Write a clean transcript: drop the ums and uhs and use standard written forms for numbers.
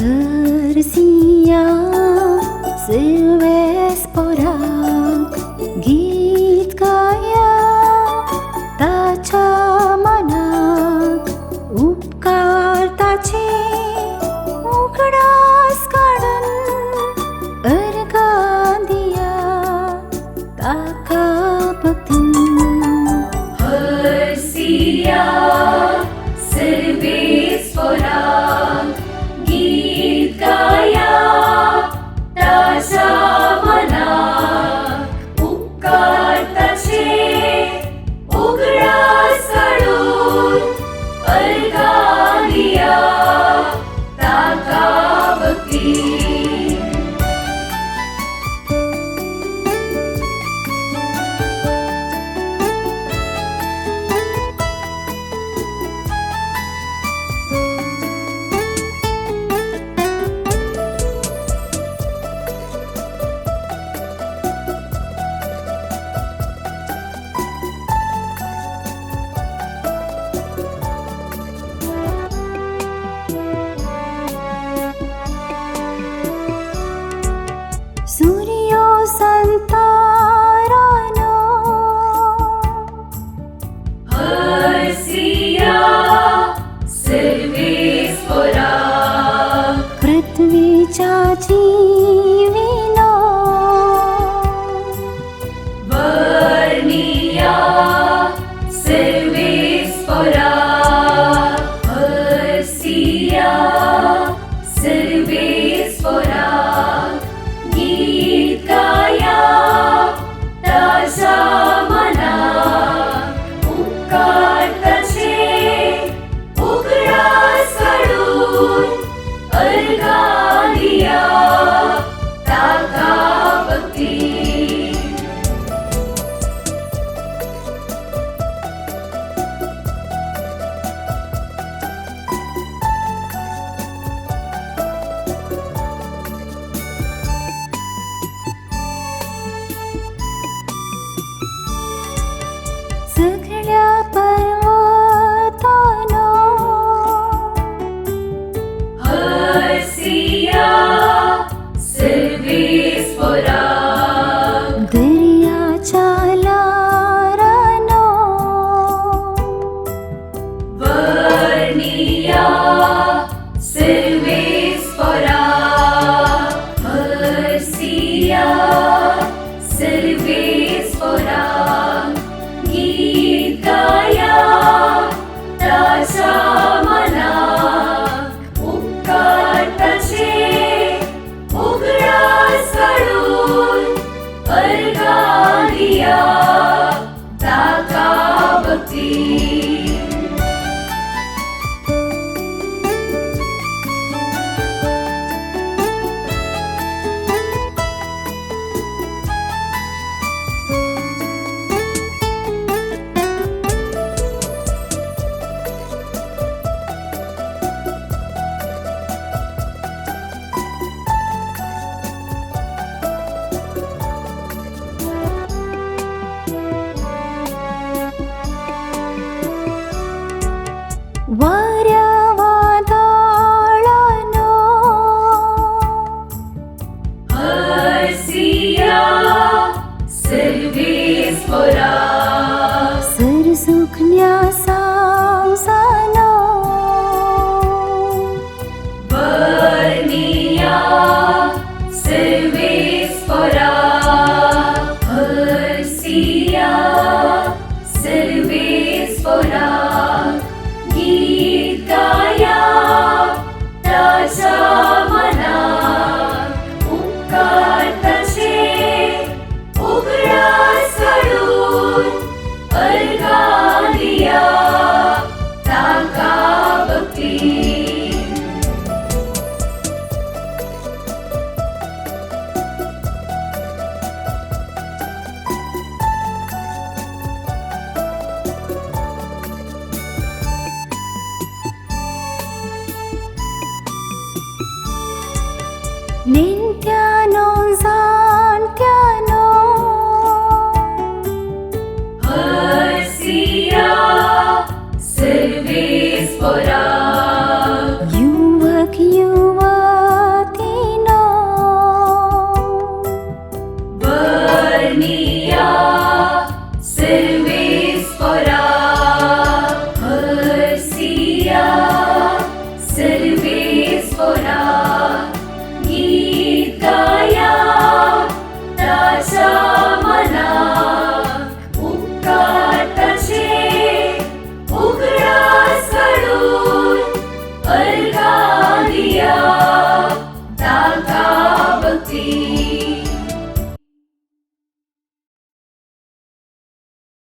हरसिया सिल्वेस्पराक गीत गाया ताच्या मनाक उपकार ताचे उगडास काढून अर्घा दिया ताका भक्ती हरसिया सिल्वेस्पराक गीत गाया ताच्या मनाक उपकार ताचे उगडास काढून अर्घा दिया ताका भक्ती सूर्यो संतारानो हरसिया सिल्वेस्पराक पृथ्वीच्या जीविनो वर्णिया सिल्वेस्पराक हरसिया सिल्वेस्पराक गीत गाया ताच्या मनाक उपकार ताचे उगडास काढून अर्घा दिया ताका भक्ती सगळ्या पर्वतानो हरसिया सिल्वेस्पराक दर्याच्या लारानो वर्णिया सिल्वेस्पराक हरसिया सिल्वेस्पराक गीत गाया ताच्या मनाक उपकार ताचे उगडास काढून अर्घा दिया ताका भक्ती वाऱ्या वादळानो हरसिया सिल्वेस्पराक सरसुखल्या सावसानो वर्णिया सिल्वेस्पराक हरसिया सिल्वेस्पराक गीत गाया ताच्या मनाक उपकार ताचे उगडास काढून अर्घा दिया स्वरा